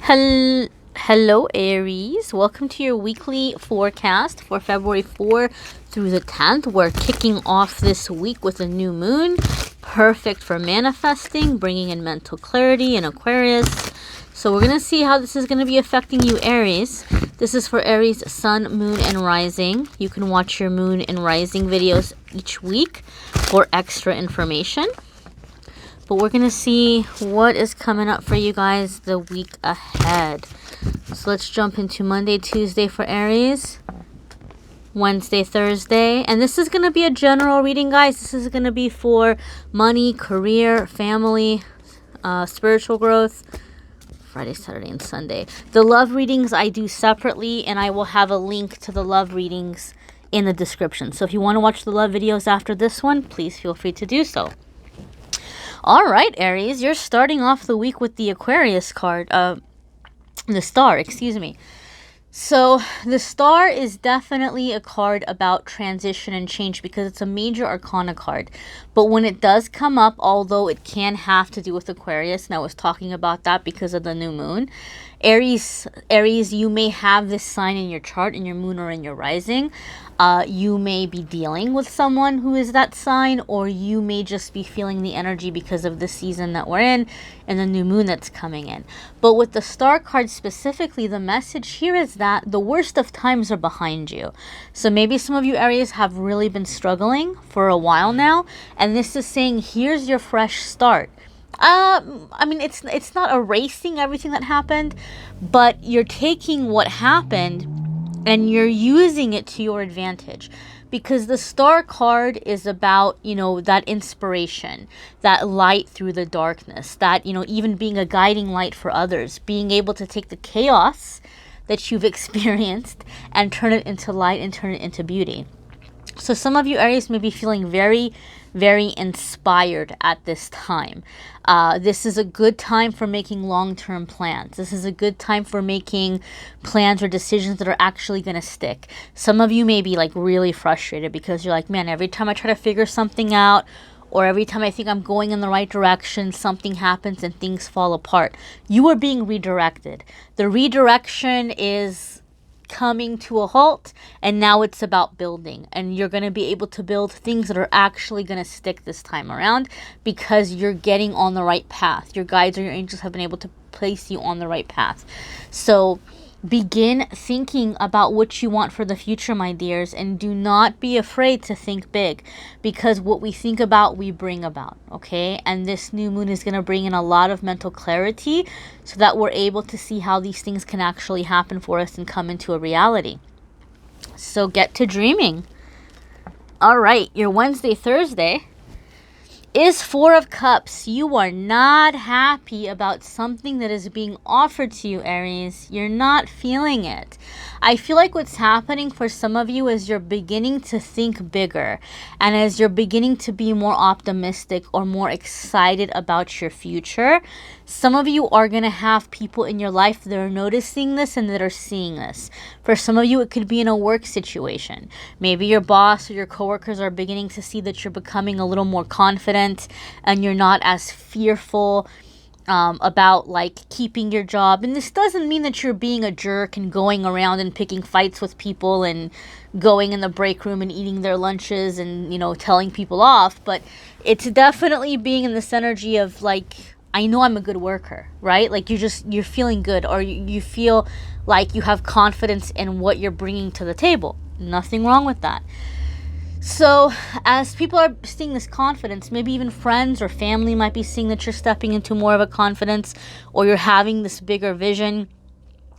Hello, Aries. Welcome to your weekly forecast for February 4 through the 10th. We're kicking off this week with a new moon, perfect for manifesting, bringing in mental clarity in Aquarius. So we're going to see how this is going to be affecting you, Aries. This is for Aries, Sun, Moon, and Rising. You can watch your Moon and Rising videos each week for extra information. But we're going to see what is coming up for you guys the week ahead. So let's jump into Monday, Tuesday for Aries. Wednesday, Thursday. And this is going to be a general reading, guys. This is going to be for money, career, family, spiritual growth. Friday, Saturday, and Sunday. The love readings I do separately, and I will have a link to the love readings in the description. So if you want to watch the love videos after this one, please feel free to do so. All right, Aries, you're starting off the week with the Aquarius card, the star, excuse me. So the star is definitely a card about transition and change because it's a major arcana card. But when it does come up, although it can have to do with Aquarius, and I was talking about that because of the new moon, Aries, you may have this sign in your chart, in your moon or in your rising. You may be dealing with someone who is that sign, or you may just be feeling the energy because of the season that we're in and the new moon that's coming in. But with the star card specifically, the message here is that the worst of times are behind you. So maybe some of you Aries have really been struggling for a while now, and this is saying here's your fresh start. I mean, it's not erasing everything that happened, but you're taking what happened and you're using it to your advantage, because the star card is about, that inspiration, that light through the darkness, that, even being a guiding light for others, being able to take the chaos that you've experienced and turn it into light and turn it into beauty. So some of you Aries may be feeling very, very inspired at this time. This is a good time for making long-term plans. This is a good time for making plans or decisions that are actually going to stick. Some of you may be like really frustrated because you're like, man, every time I try to figure something out, or every time I think I'm going in the right direction, something happens and things fall apart. You are being redirected. The redirection is coming to a halt, and now it's about building, and you're going to be able to build things that are actually going to stick this time around because you're getting on the right path. Your guides or your angels have been able to place you on the right path. So begin thinking about what you want for the future, my dears, and do not be afraid to think big, because what we think about, we bring about, okay? And this new moon is going to bring in a lot of mental clarity so that we're able to see how these things can actually happen for us and come into a reality. So get to dreaming. All right, your Wednesday, Thursday is Four of Cups. You are not happy about something that is being offered to you, Aries. You're not feeling it. I feel like what's happening for some of you is you're beginning to think bigger, and as you're beginning to be more optimistic or more excited about your future, some of you are going to have people in your life that are noticing this and that are seeing this. For some of you, it could be in a work situation. Maybe your boss or your coworkers are beginning to see that you're becoming a little more confident and you're not as fearful about like keeping your job. And this doesn't mean that you're being a jerk and going around and picking fights with people and going in the break room and eating their lunches and, telling people off. But it's definitely being in this energy of like, I know I'm a good worker, right? Like you're feeling good, or you feel like you have confidence in what you're bringing to the table. Nothing wrong with that. So as people are seeing this confidence, maybe even friends or family might be seeing that you're stepping into more of a confidence, or you're having this bigger vision,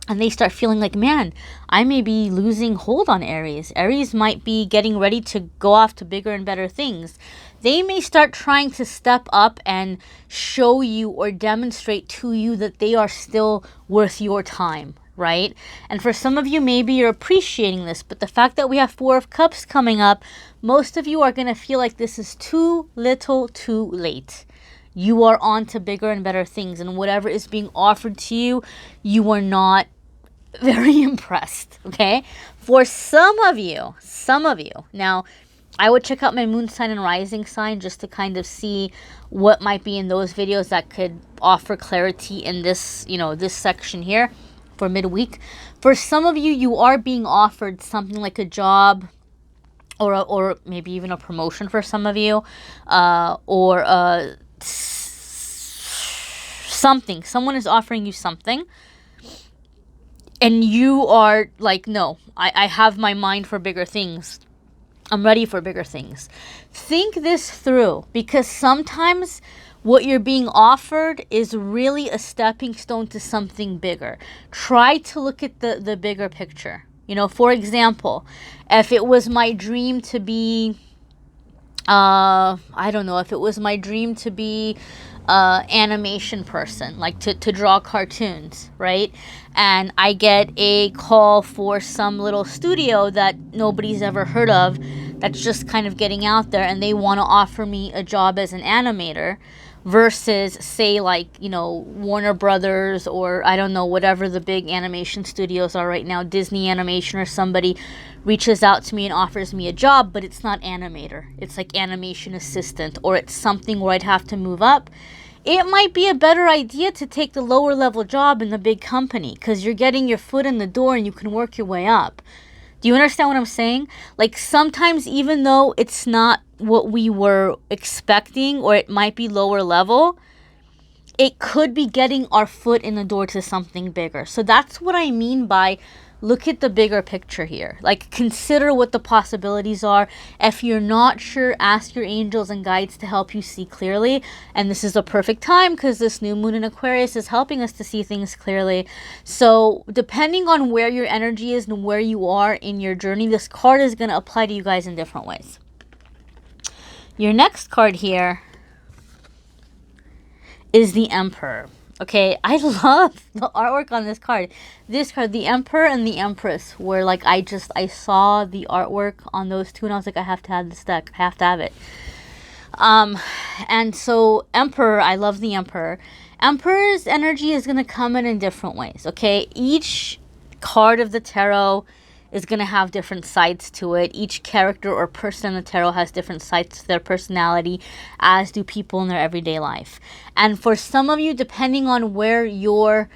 and they start feeling like, man, I may be losing hold on Aries. Aries might be getting ready to go off to bigger and better things. They may start trying to step up and show you or demonstrate to you that they are still worth your time, right? And for some of you, maybe you're appreciating this, but the fact that we have Four of Cups coming up, most of you are going to feel like this is too little too late. You are on to bigger and better things, and whatever is being offered to you, you are not very impressed, okay? For some of you, now, I would check out my moon sign and rising sign just to kind of see what might be in those videos that could offer clarity in this, this section here for midweek. For some of you, you are being offered something like a job, or maybe even a promotion for some of you, or something. Someone is offering you something, and you are like, no, I have my mind for bigger things. I'm ready for bigger things. Think this through, because sometimes what you're being offered is really a stepping stone to something bigger. Try to look at the bigger picture. For example, if it was my dream to be, I don't know, if it was my dream to be animation person, like to draw cartoons, right? And I get a call for some little studio that nobody's ever heard of, that's just kind of getting out there, and they want to offer me a job as an animator, versus say like, Warner Brothers, or I don't know, whatever the big animation studios are right now, Disney Animation, or somebody reaches out to me and offers me a job, but it's not animator. It's like animation assistant, or it's something where I'd have to move up. It might be a better idea to take the lower level job in the big company, because you're getting your foot in the door and you can work your way up. Do you understand what I'm saying? Like, sometimes even though it's not what we were expecting, or it might be lower level, it could be getting our foot in the door to something bigger. So that's what I mean by look at the bigger picture here. Like, consider what the possibilities are. If you're not sure, ask your angels and guides to help you see clearly. And this is a perfect time, because this new moon in Aquarius is helping us to see things clearly. So depending on where your energy is and where you are in your journey, this card is going to apply to you guys in different ways. Your next card here is the Emperor. Okay, I love the artwork on this card. This card, the Emperor and the Empress, where like I saw the artwork on those two, and I was like, I have to have this deck. I have to have it. And so Emperor, I love the Emperor. Emperor's energy is going to come in different ways, okay? Each card of the tarot is going to have different sides to it. Each character or person in the tarot has different sides to their personality, as do people in their everyday life. And for some of you, depending on where your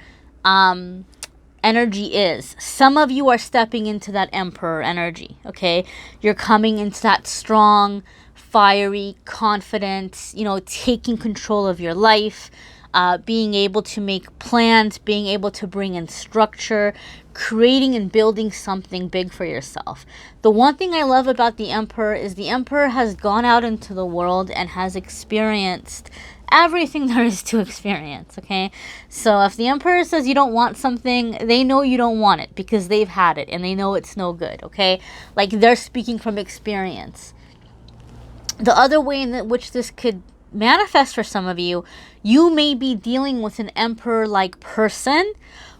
energy is, some of you are stepping into that Emperor energy, okay? You're coming into that strong, fiery, confident, taking control of your life, being able to make plans, being able to bring in structure, creating and building something big for yourself. The one thing I love about the Emperor is the Emperor has gone out into the world and has experienced everything there is to experience, okay? So if the Emperor says you don't want something, they know you don't want it, because they've had it and they know it's no good, okay? Like, they're speaking from experience. The other way in which this could manifest for some of you, you may be dealing with an Emperor-like person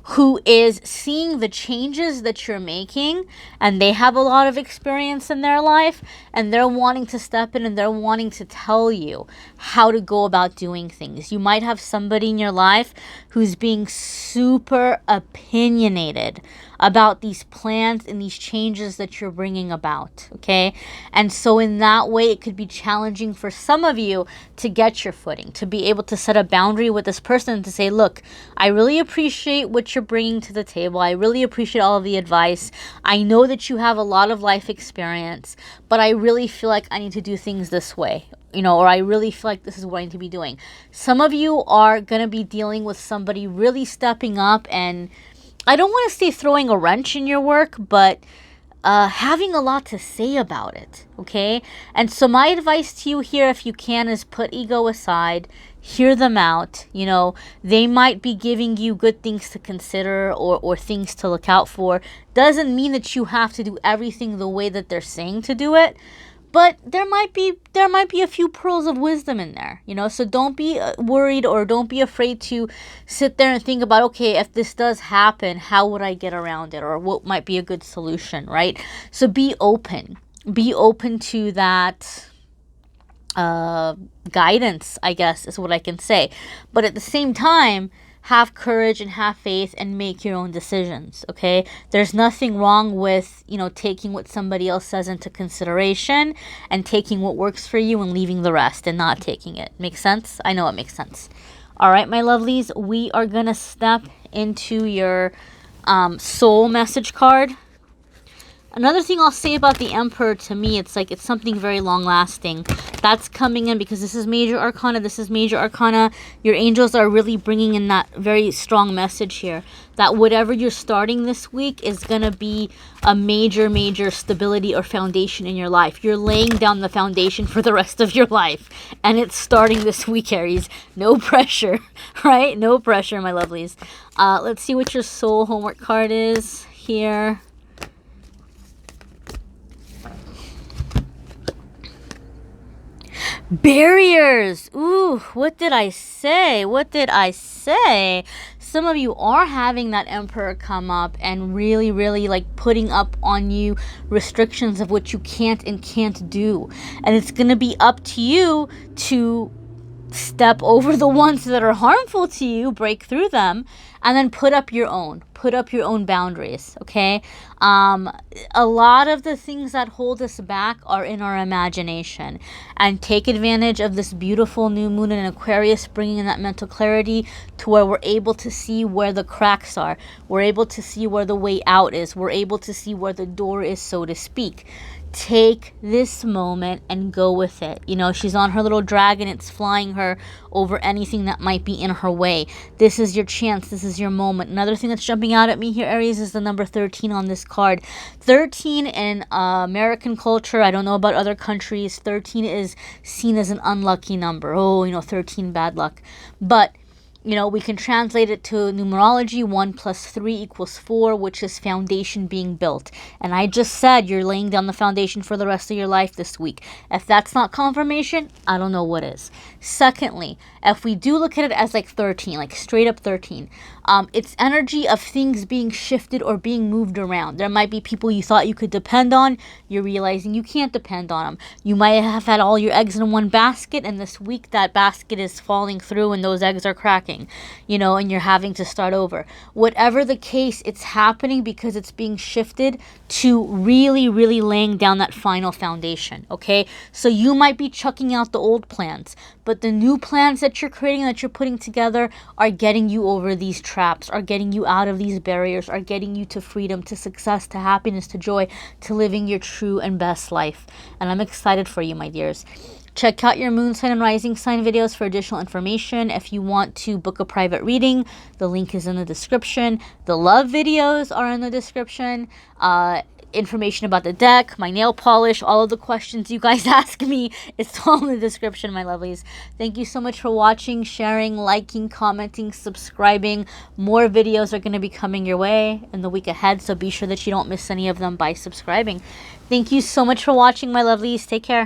who is seeing the changes that you're making, and they have a lot of experience in their life, and they're wanting to step in and they're wanting to tell you how to go about doing things. You might have somebody in your life who's being super opinionated about these plans and these changes that you're bringing about, okay? And so in that way, it could be challenging for some of you to get your footing, to be able to set a boundary with this person, to say, look, I really appreciate what you're bringing to the table. I really appreciate all of the advice. I know that you have a lot of life experience, but I really feel like I need to do things this way, or I really feel like this is what I need to be doing. Some of you are going to be dealing with somebody really stepping up, and I don't want to say throwing a wrench in your work, but having a lot to say about it, okay? And so my advice to you here, if you can, is put ego aside, hear them out. They might be giving you good things to consider, or things to look out for. Doesn't mean that you have to do everything the way that they're saying to do it. But there might be a few pearls of wisdom in there, so don't be worried, or don't be afraid to sit there and think about, okay, if this does happen, how would I get around it, or what might be a good solution, right? So be open to that guidance, I guess is what I can say. But at the same time, have courage and have faith and make your own decisions, okay? There's nothing wrong with, taking what somebody else says into consideration and taking what works for you and leaving the rest and not taking it. Makes sense? I know it makes sense. All right, my lovelies, we are going to step into your soul message card. Another thing I'll say about the Emperor, to me, it's something very long-lasting. That's coming in because this is major arcana. This is major arcana. Your angels are really bringing in that very strong message here. That whatever you're starting this week is going to be a major, major stability or foundation in your life. You're laying down the foundation for the rest of your life. And it's starting this week, Aries. No pressure, right? No pressure, my lovelies. Let's see what your soul homework card is here. Barriers. Ooh, what did I say? What did I say? Some of you are having that Emperor come up and really, really putting up on you restrictions of what you can't and can't do. And it's going to be up to you to step over the ones that are harmful to you, break through them, and then put up your own boundaries, okay? A lot of the things that hold us back are in our imagination, and take advantage of this beautiful new moon in Aquarius, bringing in that mental clarity to where we're able to see where the cracks are. We're able to see where the way out is. We're able to see where the door is, so to speak. Take this moment and go with it. She's on her little dragon. It's flying her over anything that might be in her way. This is your chance. This is your moment. Another thing that's jumping out at me here, Aries, is the number 13 on this card. 13 in American culture, I don't know about other countries, 13 is seen as an unlucky number. 13 bad luck. But we can translate it to numerology. 1 plus 3 equals 4, which is foundation being built. And I just said you're laying down the foundation for the rest of your life this week. If that's not confirmation, I don't know what is. Secondly, if we do look at it as 13, straight up 13, it's energy of things being shifted or being moved around. There might be people you thought you could depend on. You're realizing you can't depend on them. You might have had all your eggs in one basket, and this week that basket is falling through and those eggs are cracking, and you're having to start over. Whatever the case, it's happening because it's being shifted to really, really laying down that final foundation, okay? So you might be chucking out the old plans, but the new plans that you're creating, that you're putting together, are getting you over these traps, are getting you out of these barriers, are getting you to freedom, to success, to happiness, to joy, to living your true and best life. And I'm excited for you, my dears. Check out your moon sign and rising sign videos for additional information. If you want to book a private reading, the link is in the description. The love videos are in the description. Information about the deck, my nail polish, all of the questions you guys ask me, it's all in the description, my lovelies. Thank you so much for watching, sharing, liking, commenting, subscribing. More videos are going to be coming your way in the week ahead, so be sure that you don't miss any of them by subscribing. Thank you so much for watching, my lovelies. Take care.